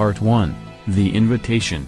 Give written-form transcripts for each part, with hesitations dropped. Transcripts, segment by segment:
Part 1, The Invitation.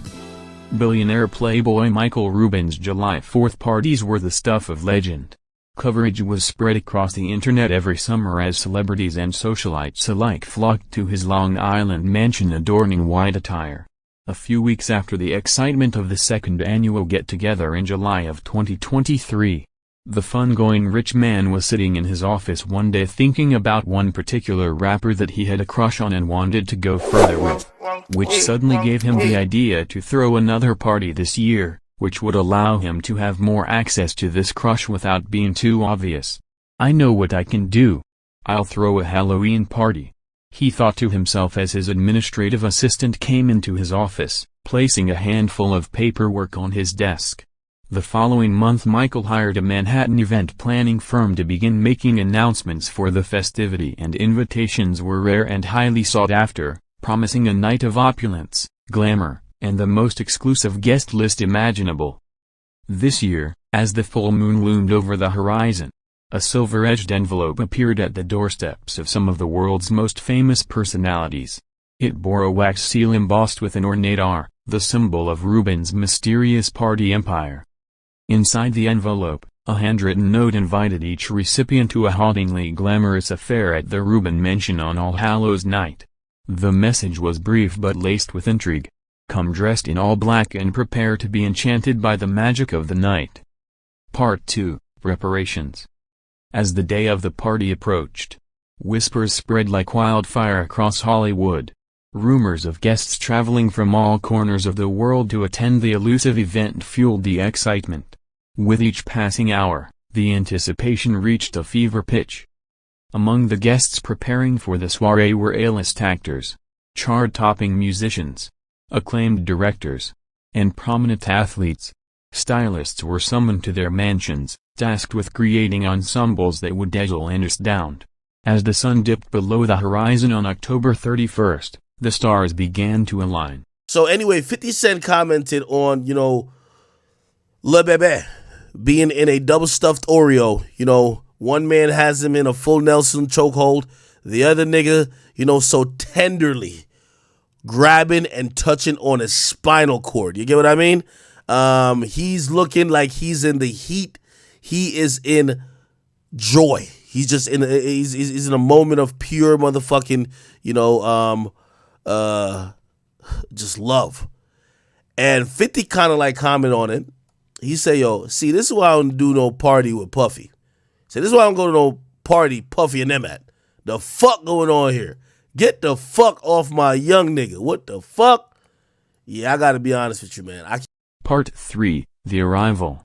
Billionaire playboy Michael Rubin's July 4th parties were the stuff of legend. Coverage was spread across the internet every summer as celebrities and socialites alike flocked to his Long Island mansion adorning white attire. A few weeks after the excitement of the second annual get-together in July of 2023, the fun-going rich man was sitting in his office one day thinking about one particular rapper that he had a crush on and wanted to go further with, which suddenly gave him the idea to throw another party this year, which would allow him to have more access to this crush without being too obvious. "I know what I can do. I'll throw a Halloween party," he thought to himself as his administrative assistant came into his office, placing a handful of paperwork on his desk. The following month Michael hired a Manhattan event planning firm to begin making announcements for the festivity, and invitations were rare and highly sought after, promising a night of opulence, glamour, and the most exclusive guest list imaginable. This year, as the full moon loomed over the horizon, a silver-edged envelope appeared at the doorsteps of some of the world's most famous personalities. It bore a wax seal embossed with an ornate R, the symbol of Rubin's mysterious party empire. Inside the envelope, a handwritten note invited each recipient to a hauntingly glamorous affair at the Rubin mansion on All Hallows Night. The message was brief but laced with intrigue. "Come dressed in all black and prepare to be enchanted by the magic of the night." Part 2, Preparations. As the day of the party approached, whispers spread like wildfire across Hollywood. Rumors of guests traveling from all corners of the world to attend the elusive event fueled the excitement. With each passing hour, the anticipation reached a fever pitch. Among the guests preparing for the soirée were A-list actors, chart-topping musicians, acclaimed directors, and prominent athletes. Stylists were summoned to their mansions, tasked with creating ensembles that would dazzle and astound. As the sun dipped below the horizon on October 31st, the stars began to align. So anyway, 50 Cent commented on, Lil Baby being in a double stuffed Oreo. One man has him in a full Nelson chokehold. The other nigga, so tenderly grabbing and touching on his spinal cord. You get what I mean? He's looking like he's in the heat. He is in joy. He's just he's in a moment of pure motherfucking, just love. And 50 kind of like comment on it. He say, "Yo, see, this is why I don't do no party with Puffy. See, this is why I don't go to no party Puffy and them at. The fuck going on here? Get the fuck off my young nigga. What the fuck?" Yeah, I gotta be honest with you, man. Part 3, The Arrival.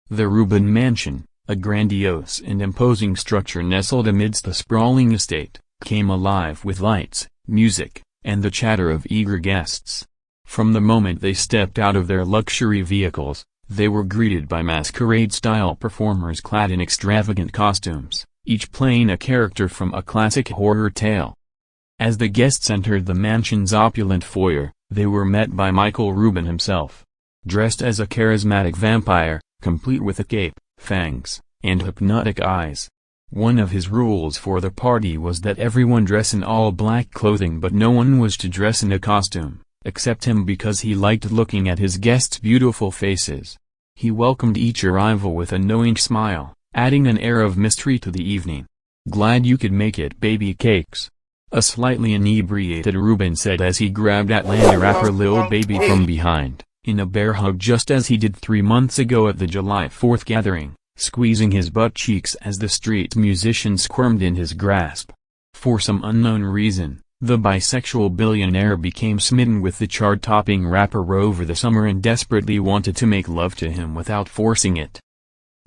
The Rubin Mansion, a grandiose and imposing structure nestled amidst the sprawling estate, came alive with lights, music, and the chatter of eager guests. From the moment they stepped out of their luxury vehicles, they were greeted by masquerade-style performers clad in extravagant costumes, each playing a character from a classic horror tale. As the guests entered the mansion's opulent foyer, they were met by Michael Rubin himself. Dressed as a charismatic vampire, complete with a cape, fangs, and hypnotic eyes. One of his rules for the party was that everyone dress in all black clothing, but no one was to dress in a costume, except him, because he liked looking at his guests' beautiful faces. He welcomed each arrival with a knowing smile, adding an air of mystery to the evening. "Glad you could make it, baby cakes," a slightly inebriated Rubin said as he grabbed Atlanta rapper Lil Baby from behind, in a bear hug just as he did 3 months ago at the July 4th gathering, squeezing his butt cheeks as the street musician squirmed in his grasp. For some unknown reason, the bisexual billionaire became smitten with the chart-topping rapper over the summer and desperately wanted to make love to him without forcing it.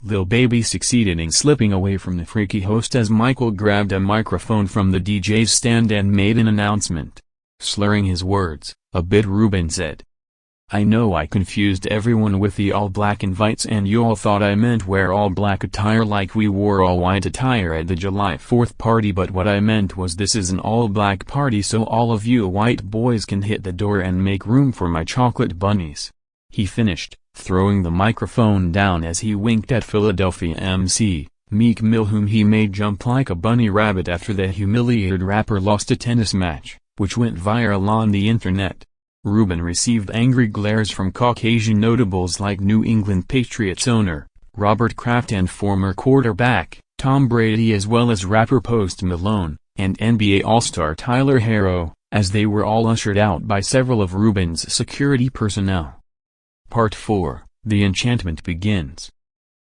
Lil Baby succeeded in slipping away from the freaky host as Michael grabbed a microphone from the DJ's stand and made an announcement. Slurring his words, a bit, Rubin said, "I know I confused everyone with the all-black invites and you all thought I meant wear all-black attire like we wore all-white attire at the July 4th party, but what I meant was this is an all-black party so all of you white boys can hit the door and make room for my chocolate bunnies," he finished, throwing the microphone down as he winked at Philadelphia MC Meek Mill, whom he made jump like a bunny rabbit after the humiliated rapper lost a tennis match. which went viral on the internet. Rubin received angry glares from Caucasian notables like New England Patriots owner Robert Kraft and former quarterback Tom Brady, as well as rapper Post Malone and NBA All-Star Tyler Herro, as they were all ushered out by several of Rubin's security personnel. Part 4, The Enchantment begins.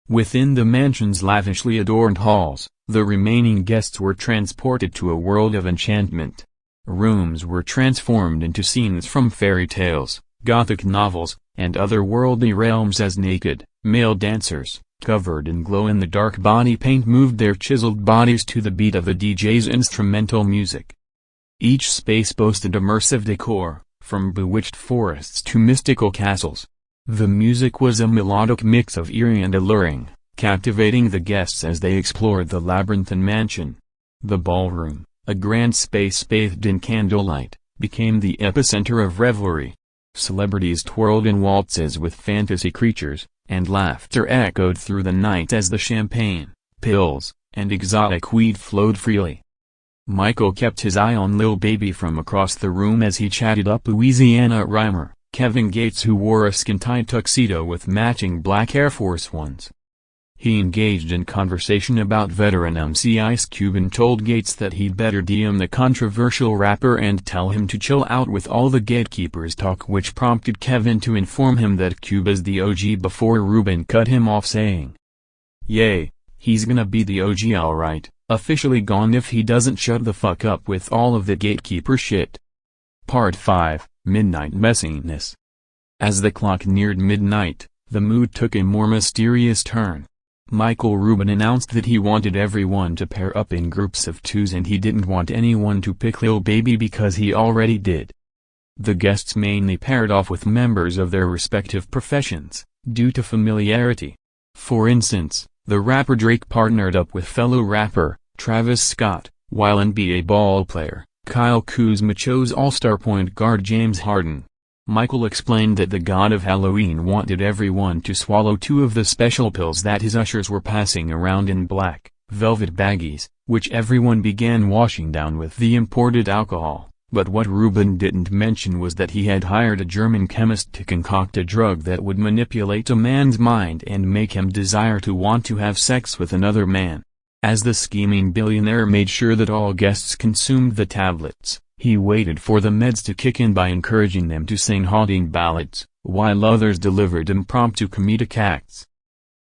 Within the mansion's lavishly adorned halls, the remaining guests were transported to a world of enchantment. Rooms were transformed into scenes from fairy tales, gothic novels, and otherworldly realms as naked, male dancers, covered in glow-in-the-dark body paint, moved their chiseled bodies to the beat of the DJ's instrumental music. Each space boasted immersive decor, from bewitched forests to mystical castles. The music was a melodic mix of eerie and alluring, captivating the guests as they explored the labyrinthine mansion. The ballroom, a grand space bathed in candlelight, became the epicenter of revelry. Celebrities twirled in waltzes with fantasy creatures, and laughter echoed through the night as the champagne, pills, and exotic weed flowed freely. Michael kept his eye on Lil Baby from across the room as he chatted up Louisiana rhymer Kevin Gates, who wore a skin-tight tuxedo with matching black Air Force Ones. He engaged in conversation about veteran MC Ice Cube and told Gates that he'd better DM the controversial rapper and tell him to chill out with all the gatekeepers talk, which prompted Kevin to inform him that Cube is the OG before Rubin cut him off, saying, "Yay, he's gonna be the OG alright, officially gone if he doesn't shut the fuck up with all of the gatekeeper shit." Part 5, Midnight Messiness. As the clock neared midnight, the mood took a more mysterious turn. Michael Rubin announced that he wanted everyone to pair up in groups of twos, and he didn't want anyone to pick Lil Baby because he already did. The guests mainly paired off with members of their respective professions, due to familiarity. For instance, the rapper Drake partnered up with fellow rapper Travis Scott, while NBA ballplayer Kyle Kuzma chose all-star point guard James Harden. Michael explained that the god of Halloween wanted everyone to swallow 2 of the special pills that his ushers were passing around in black, velvet baggies, which everyone began washing down with the imported alcohol. But what Rubin didn't mention was that he had hired a German chemist to concoct a drug that would manipulate a man's mind and make him desire to want to have sex with another man. As the scheming billionaire made sure that all guests consumed the tablets, he waited for the meds to kick in by encouraging them to sing haunting ballads, while others delivered impromptu comedic acts.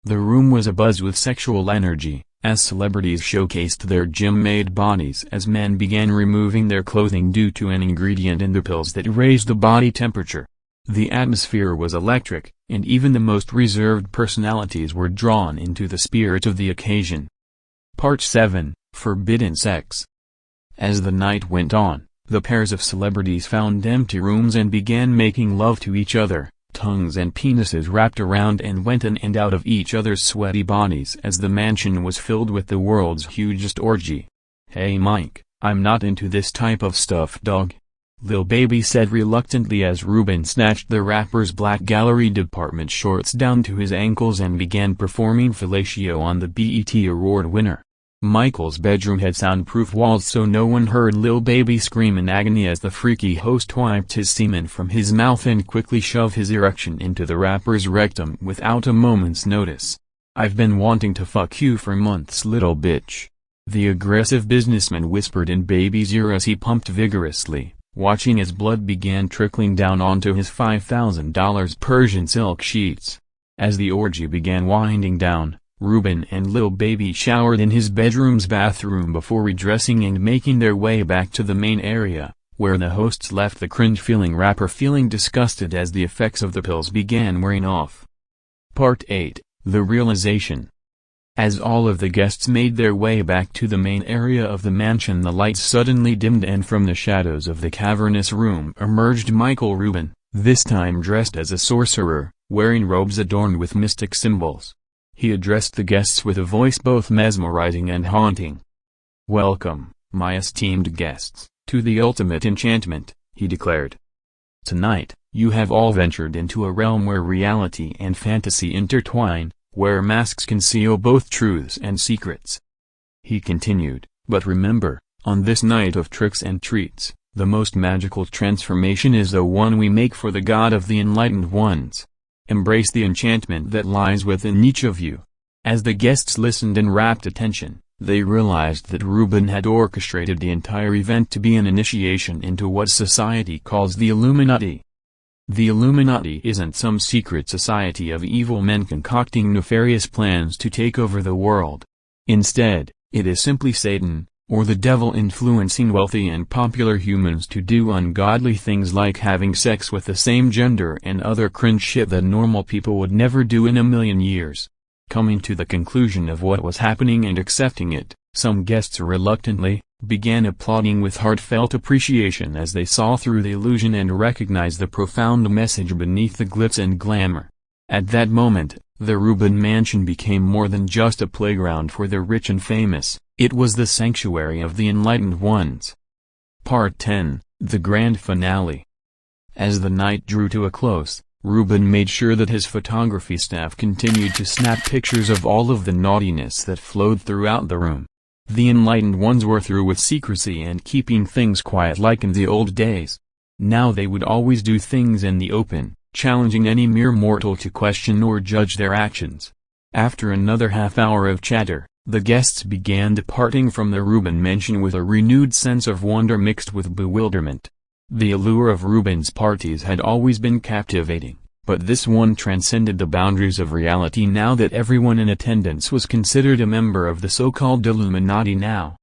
The room was abuzz with sexual energy, as celebrities showcased their gym-made bodies as men began removing their clothing due to an ingredient in the pills that raised the body temperature. The atmosphere was electric, and even the most reserved personalities were drawn into the spirit of the occasion. Part 7, Forbidden Sex. As the night went on, the pairs of celebrities found empty rooms and began making love to each other. Tongues and penises wrapped around and went in and out of each other's sweaty bodies as the mansion was filled with the world's hugest orgy. "Hey Mike, I'm not into this type of stuff, dog," Lil Baby said reluctantly as Rubin snatched the rapper's black gallery department shorts down to his ankles and began performing fellatio on the BET Award winner. Michael's bedroom had soundproof walls so no one heard Lil Baby scream in agony as the freaky host wiped his semen from his mouth and quickly shoved his erection into the rapper's rectum without a moment's notice. "I've been wanting to fuck you for months, little bitch," the aggressive businessman whispered in Baby's ear as he pumped vigorously, watching as blood began trickling down onto his $5,000 Persian silk sheets. As the orgy began winding down, Rubin and Lil Baby showered in his bedroom's bathroom before redressing and making their way back to the main area, where the hosts left the cringe-feeling rapper feeling disgusted as the effects of the pills began wearing off. Part 8, The Realization. As all of the guests made their way back to the main area of the mansion, the lights suddenly dimmed and from the shadows of the cavernous room emerged Michael Rubin, this time dressed as a sorcerer, wearing robes adorned with mystic symbols. He addressed the guests with a voice both mesmerizing and haunting. "Welcome, my esteemed guests, to the ultimate enchantment," he declared. "Tonight, you have all ventured into a realm where reality and fantasy intertwine, where masks conceal both truths and secrets." He continued, "But remember, on this night of tricks and treats, The most magical transformation is the one we make for the God of the Enlightened Ones. Embrace the enchantment that lies within each of you. As the guests listened in rapt attention, they realized that Rubin had orchestrated the entire event to be an initiation into what society calls the Illuminati. The Illuminati isn't some secret society of evil men concocting nefarious plans to take over the world. Instead, it is simply Satan, or the devil, influencing wealthy and popular humans to do ungodly things like having sex with the same gender and other cringe shit that normal people would never do in a million years. Coming to the conclusion of what was happening and accepting it, some guests reluctantly began applauding with heartfelt appreciation as they saw through the illusion and recognized the profound message beneath the glitz and glamour. At that moment, the Rubin mansion became more than just a playground for the rich and famous, it was the sanctuary of the Enlightened Ones. Part 10, The Grand Finale. As the night drew to a close, Rubin made sure that his photography staff continued to snap pictures of all of the naughtiness that flowed throughout the room. The Enlightened Ones were through with secrecy and keeping things quiet like in the old days. Now they would always do things in the open, challenging any mere mortal to question or judge their actions. After another half-hour of chatter, the guests began departing from the Rubin mansion with a renewed sense of wonder mixed with bewilderment. The allure of Rubin's parties had always been captivating, but this one transcended the boundaries of reality now that everyone in attendance was considered a member of the so-called Illuminati now.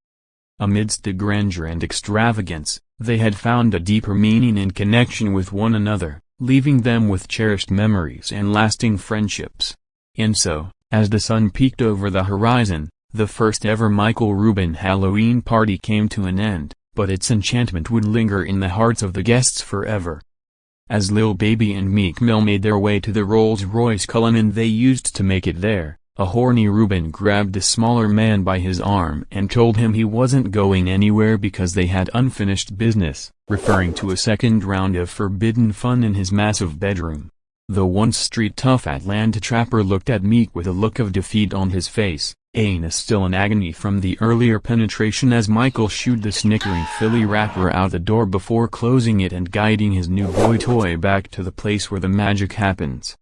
Amidst the grandeur and extravagance, they had found a deeper meaning and connection with one another, leaving them with cherished memories and lasting friendships. And so, as the sun peaked over the horizon, the first ever Michael Rubin Halloween party came to an end, but its enchantment would linger in the hearts of the guests forever. As Lil Baby and Meek Mill made their way to the Rolls-Royce Cullinan they used to make it there, a horny Rubin grabbed the smaller man by his arm and told him he wasn't going anywhere because they had unfinished business, referring to a second round of forbidden fun in his massive bedroom. The once street tough Atlanta trapper looked at Meek with a look of defeat on his face, anus still in agony from the earlier penetration as Michael shooed the snickering Philly rapper out the door before closing it and guiding his new boy toy back to the place where the magic happens.